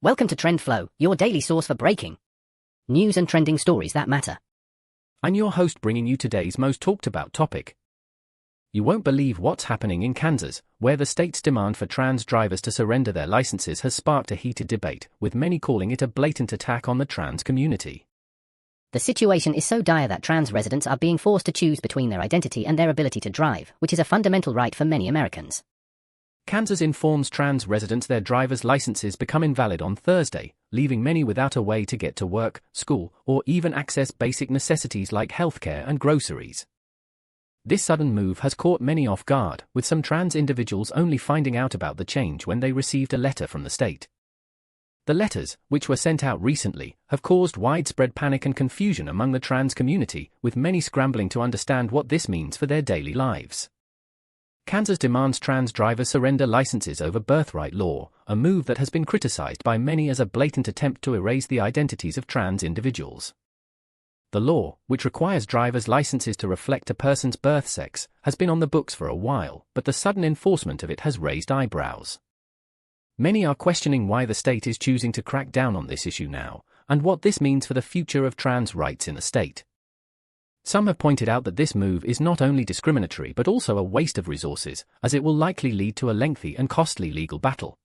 Welcome to Trend Flow, your daily source for breaking news and trending stories that matter. I'm your host bringing you today's most talked about topic. You won't believe what's happening in Kansas, where the state's demand for trans drivers to surrender their licenses has sparked a heated debate, with many calling it a blatant attack on the trans community. The situation is so dire that trans residents are being forced to choose between their identity and their ability to drive, which is a fundamental right for many Americans. Kansas informs trans residents their driver's licenses become invalid on Thursday, leaving many without a way to get to work, school, or even access basic necessities like healthcare and groceries. This sudden move has caught many off guard, with some trans individuals only finding out about the change when they received a letter from the state. The letters, which were sent out recently, have caused widespread panic and confusion among the trans community, with many scrambling to understand what this means for their daily lives. Kansas demands trans drivers surrender licenses over birthright law, a move that has been criticized by many as a blatant attempt to erase the identities of trans individuals. The law, which requires drivers' licenses to reflect a person's birth sex, has been on the books for a while, but the sudden enforcement of it has raised eyebrows. Many are questioning why the state is choosing to crack down on this issue now, and what this means for the future of trans rights in the state. Some have pointed out that this move is not only discriminatory but also a waste of resources, as it will likely lead to a lengthy and costly legal battle.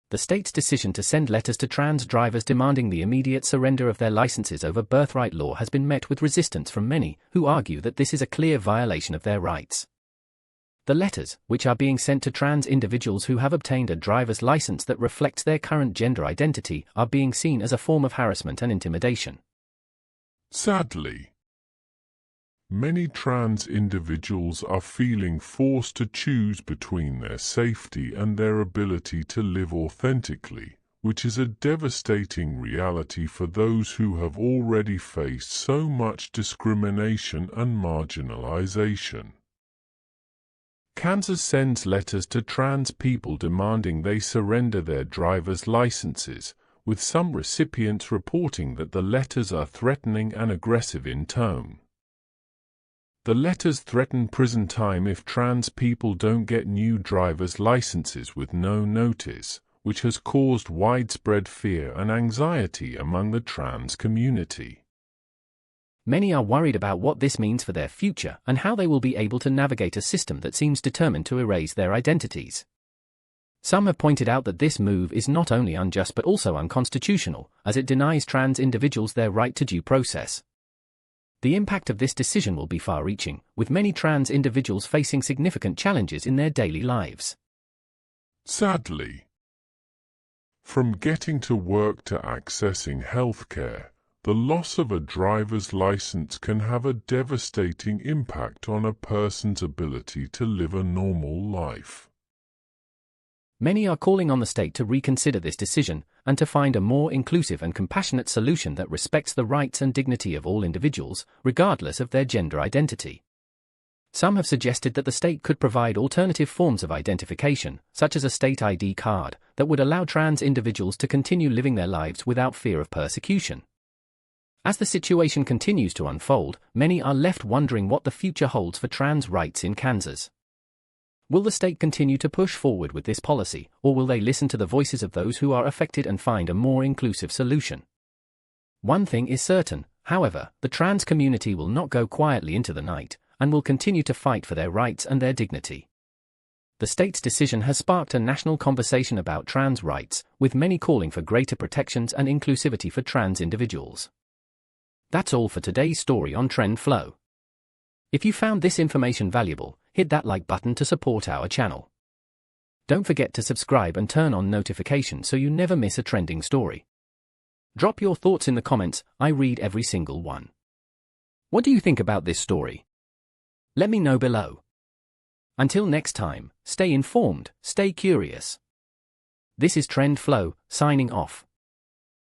The state's decision to send letters to trans drivers demanding the immediate surrender of their licenses over birthright law has been met with resistance from many, who argue that this is a clear violation of their rights. The letters, which are being sent to trans individuals who have obtained a driver's license that reflects their current gender identity, are being seen as a form of harassment and intimidation. Sadly, many trans individuals are feeling forced to choose between their safety and their ability to live authentically, which is a devastating reality for those who have already faced so much discrimination and marginalization. Kansas sends letters to trans people demanding they surrender their driver's licenses, with some recipients reporting that the letters are threatening and aggressive in tone. The letters threaten prison time if trans people don't get new driver's licenses with no notice, which has caused widespread fear and anxiety among the trans community. Many are worried about what this means for their future and how they will be able to navigate a system that seems determined to erase their identities. Some have pointed out that this move is not only unjust but also unconstitutional, as it denies trans individuals their right to due process. The impact of this decision will be far-reaching, with many trans individuals facing significant challenges in their daily lives. Sadly, from getting to work to accessing healthcare, the loss of a driver's license can have a devastating impact on a person's ability to live a normal life. Many are calling on the state to reconsider this decision and to find a more inclusive and compassionate solution that respects the rights and dignity of all individuals, regardless of their gender identity. Some have suggested that the state could provide alternative forms of identification, such as a state ID card, that would allow trans individuals to continue living their lives without fear of persecution. As the situation continues to unfold, many are left wondering what the future holds for trans rights in Kansas. Will the state continue to push forward with this policy, or will they listen to the voices of those who are affected and find a more inclusive solution? One thing is certain, however, the trans community will not go quietly into the night, and will continue to fight for their rights and their dignity. The state's decision has sparked a national conversation about trans rights, with many calling for greater protections and inclusivity for trans individuals. That's all for today's story on Trend Flow. If you found this information valuable, hit that like button to support our channel. Don't forget to subscribe and turn on notifications so you never miss a trending story. Drop your thoughts in the comments, I read every single one. What do you think about this story? Let me know below. Until next time, stay informed, stay curious. This is Trend Flow, signing off.